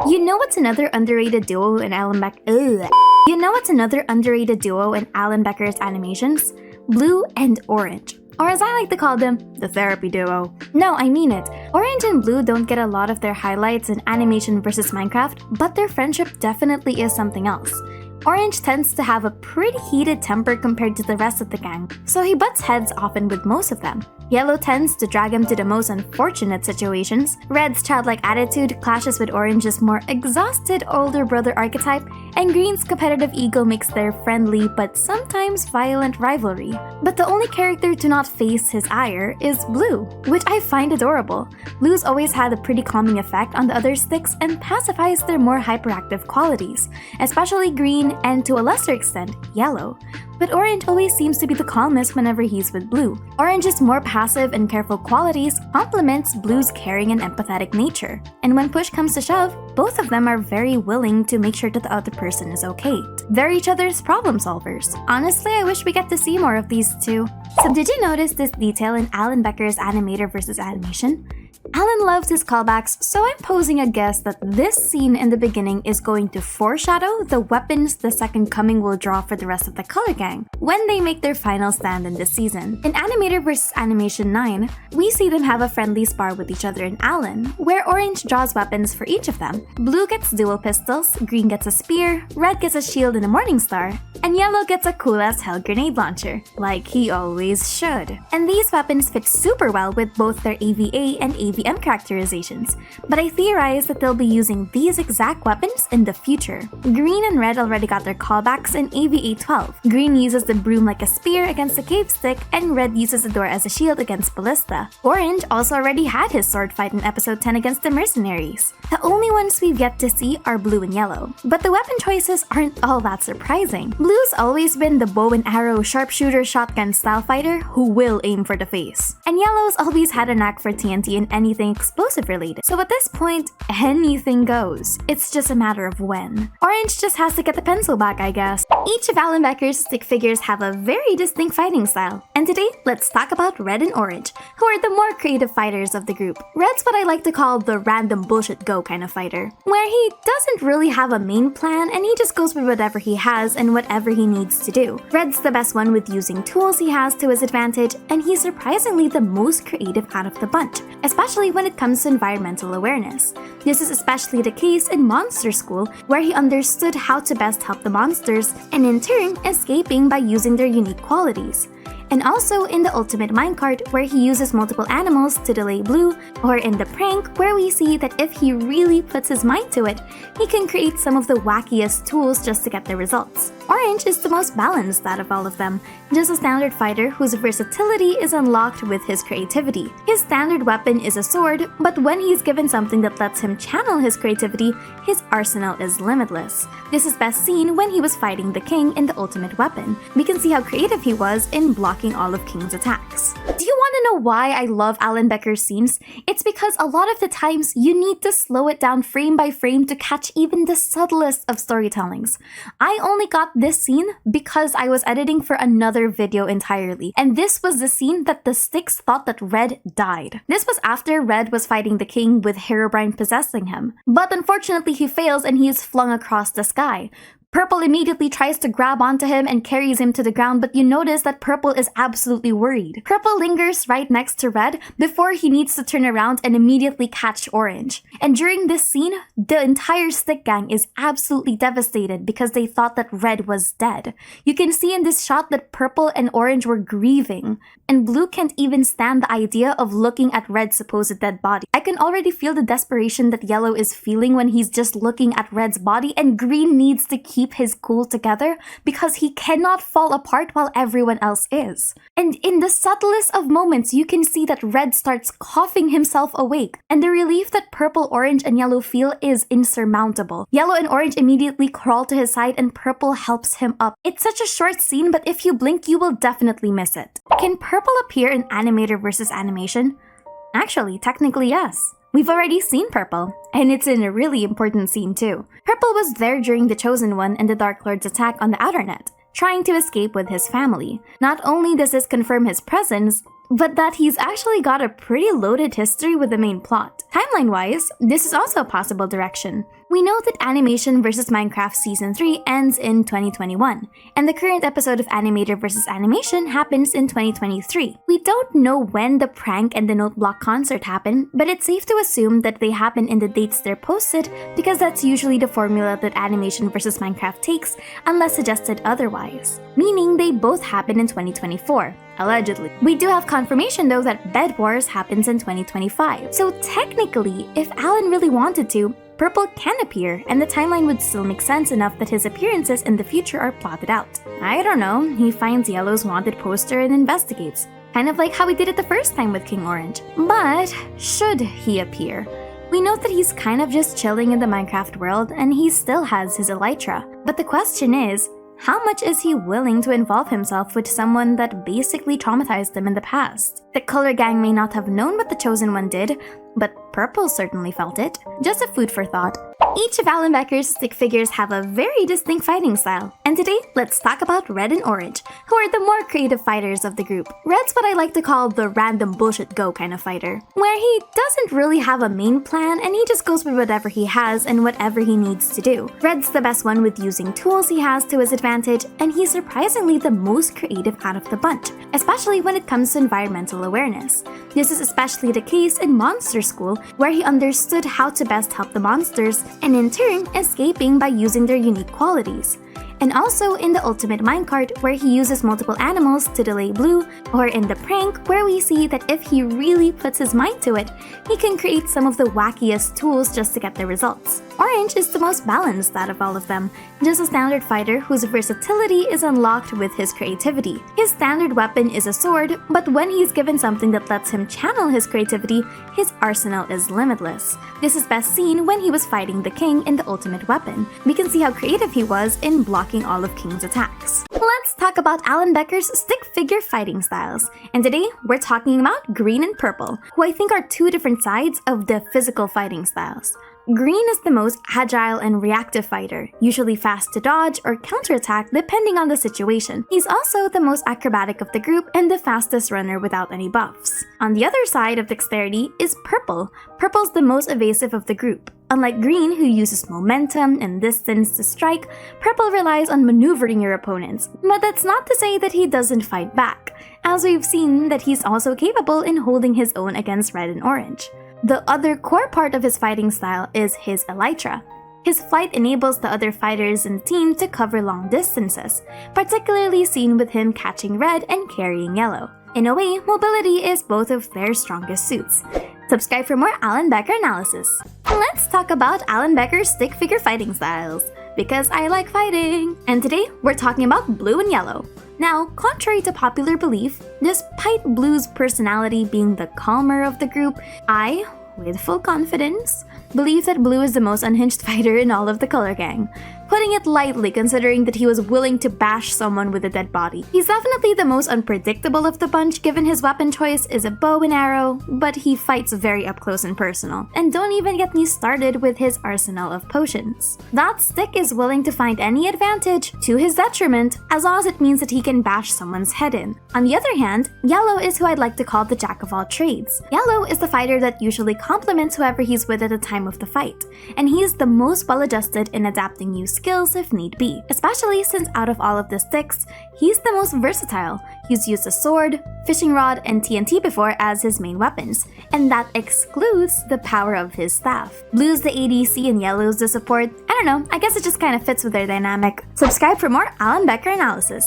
You know what's another underrated duo in Alan Becker's animations? Blue and Orange. Or as I like to call them, the therapy duo. No, I mean it. Orange and Blue don't get a lot of their highlights in Animation vs. Minecraft, but their friendship definitely is something else. Orange tends to have a pretty heated temper compared to the rest of the gang, so he butts heads often with most of them. Yellow tends to drag him to the most unfortunate situations. Red's childlike attitude clashes with Orange's more exhausted older brother archetype, and Green's competitive ego makes their friendly but sometimes violent rivalry. But the only character to not face his ire is Blue, which I find adorable. Blue's always had a pretty calming effect on the other sticks and pacifies their more hyperactive qualities, especially Green and to a lesser extent, Yellow. But Orange always seems to be the calmest whenever he's with Blue. Orange's more passive and careful qualities complements Blue's caring and empathetic nature. And when push comes to shove, both of them are very willing to make sure that the other person is okay. They're each other's problem solvers. Honestly, I wish we get to see more of these two. So did you notice this detail in Alan Becker's Animator vs. Animation? Alan loves his callbacks, so I'm posing a guess that this scene in the beginning is going to foreshadow the weapons the Second Coming will draw for the rest of the Color Gang when they make their final stand in this season. In Animator vs. Animation 9, we see them have a friendly spar with each other in Alan, where Orange draws weapons for each of them. Blue gets dual pistols, Green gets a spear, Red gets a shield and a morning star, and Yellow gets a cool-ass hell grenade launcher, like he always should. And these weapons fit super well with both their AvA and AvM characterizations, but I theorize that they'll be using these exact weapons in the future. Green and Red already got their callbacks in AvA 12. Green uses the broom like a spear against the cave stick, and Red uses the door as a shield against Ballista. Orange also already had his sword fight in episode 10 against the mercenaries. The only ones we've yet to see are Blue and Yellow, but the weapon choices aren't all that surprising. Blue's always been the bow and arrow sharpshooter shotgun style fighter who will aim for the face, and Yellow's always had a knack for TNT and anything explosive related. So at this point, anything goes. It's just a matter of when. Orange just has to get the pencil back, I guess. Each of Alan Becker's stick figures have a very distinct fighting style, and today, let's talk about Red and Orange, who are the more creative fighters of the group. Red's what I like to call the random bullshit go kind of fighter, where he doesn't really have a main plan and he just goes with whatever he has and whatever he needs to do. Red's the best one with using tools he has to his advantage, and he's surprisingly the most creative out of the bunch, especially when it comes to environmental awareness. This is especially the case in Monster School, where he understood how to best help the monsters and in turn escaping by using their unique qualities. And also in the Ultimate Minecart, where he uses multiple animals to delay Blue, or in the prank, where we see that if he really puts his mind to it, he can create some of the wackiest tools just to get the results. Orange is the most balanced out of all of them, just a standard fighter whose versatility is unlocked with his creativity. His standard weapon is a sword, but when he's given something that lets him channel his creativity, his arsenal is limitless. This is best seen when he was fighting the King in the Ultimate Weapon. We can see how creative he was in blocking all of King's attacks. Do you want to know why I love Alan Becker's scenes? It's because a lot of the times you need to slow it down frame by frame to catch even the subtlest of storytellings. I only got this scene because I was editing for another video entirely, and this was the scene that the sticks thought that Red died. This was after Red was fighting the King with Herobrine possessing him, but unfortunately he fails and he is flung across the sky. Purple immediately tries to grab onto him and carries him to the ground, but you notice that Purple is absolutely worried. Purple lingers right next to Red before he needs to turn around and immediately catch Orange. And during this scene, the entire stick gang is absolutely devastated because they thought that Red was dead. You can see in this shot that Purple and Orange were grieving, and Blue can't even stand the idea of looking at Red's supposed dead body. I can already feel the desperation that Yellow is feeling when he's just looking at Red's body, and Green needs to keep his cool together because he cannot fall apart while everyone else is. And in the subtlest of moments, you can see that Red starts coughing himself awake, and the relief that Purple, Orange, and Yellow feel is insurmountable. Yellow and Orange immediately crawl to his side and Purple helps him up. It's such a short scene, but if you blink, you will definitely miss it. Can Purple appear in Animator vs. Animation? Actually, technically yes. We've already seen Purple, and it's in a really important scene too. Purple was there during the Chosen One and the Dark Lord's attack on the Outer Net, trying to escape with his family. Not only does this confirm his presence, but that he's actually got a pretty loaded history with the main plot. Timeline-wise, this is also a possible direction. We know that Animation vs. Minecraft Season 3 ends in 2021, and the current episode of Animator vs. Animation happens in 2023. We don't know when the prank and the note block concert happen, but it's safe to assume that they happen in the dates they're posted because that's usually the formula that Animation vs. Minecraft takes unless suggested otherwise, meaning they both happen in 2024. Allegedly. We do have confirmation though that Bed Wars happens in 2025. So technically, if Alan really wanted to, Purple can appear, and the timeline would still make sense enough that his appearances in the future are plotted out. I don't know, he finds Yellow's wanted poster and investigates. Kind of like how he did it the first time with King Orange. But should he appear? We know that he's kind of just chilling in the Minecraft world and he still has his elytra. But the question is, how much is he willing to involve himself with someone that basically traumatized him in the past? The Color Gang may not have known what the Chosen One did, but Purple certainly felt it. Just a food for thought. Each of Alan Becker's stick figures have a very distinct fighting style, and today, let's talk about Red and Orange, who are the more creative fighters of the group. Red's what I like to call the random bullshit go kind of fighter, where he doesn't really have a main plan and he just goes with whatever he has and whatever he needs to do. Red's the best one with using tools he has to his advantage, and he's surprisingly the most creative out of the bunch, especially when it comes to environmental awareness. This is especially the case in Monster School, where he understood how to best help the monsters, and in turn, escaping by using their unique qualities. And also in the Ultimate Minecart, where he uses multiple animals to delay Blue, or in the prank, where we see that if he really puts his mind to it, he can create some of the wackiest tools just to get the results. Orange is the most balanced out of all of them, just a standard fighter whose versatility is unlocked with his creativity. His standard weapon is a sword, but when he's given something that lets him channel his creativity, his arsenal is limitless. This is best seen when he was fighting the King in the Ultimate Weapon. We can see how creative he was in blocking all of King's attacks. Let's talk about Alan Becker's stick figure fighting styles. And today, we're talking about Green and Purple, who I think are two different sides of the physical fighting styles. Green is the most agile and reactive fighter, usually fast to dodge or counterattack depending on the situation. He's also the most acrobatic of the group and the fastest runner without any buffs. On the other side of dexterity is Purple. Purple's the most evasive of the group. Unlike Green, who uses momentum and distance to strike, Purple relies on maneuvering your opponents. But that's not to say that he doesn't fight back, as we've seen that he's also capable in holding his own against Red and Orange. The other core part of his fighting style is his elytra. His flight enables the other fighters in the team to cover long distances, particularly seen with him catching Red and carrying Yellow. In a way, mobility is both of their strongest suits. Subscribe for more Alan Becker analysis. Let's talk about Alan Becker's stick figure fighting styles, because I like fighting! And today, we're talking about Blue and Yellow. Now, contrary to popular belief, despite Blue's personality being the calmer of the group, I, with full confidence, believe that Blue is the most unhinged fighter in all of the Color Gang. Putting it lightly, considering that he was willing to bash someone with a dead body. He's definitely the most unpredictable of the bunch given his weapon choice is a bow and arrow, but he fights very up close and personal. And don't even get me started with his arsenal of potions. That stick is willing to find any advantage, to his detriment, as long as it means that he can bash someone's head in. On the other hand, Yellow is who I'd like to call the jack of all trades. Yellow is the fighter that usually compliments whoever he's with at the time of the fight, and he's the most well-adjusted in adapting new skills if need be, especially since out of all of the sticks, he's the most versatile. He's used a sword, fishing rod, and TNT before as his main weapons, and that excludes the power of his staff. Blue's the ADC and Yellow's the support. I don't know, I guess it just kind of fits with their dynamic. Subscribe for more Alan Becker analysis.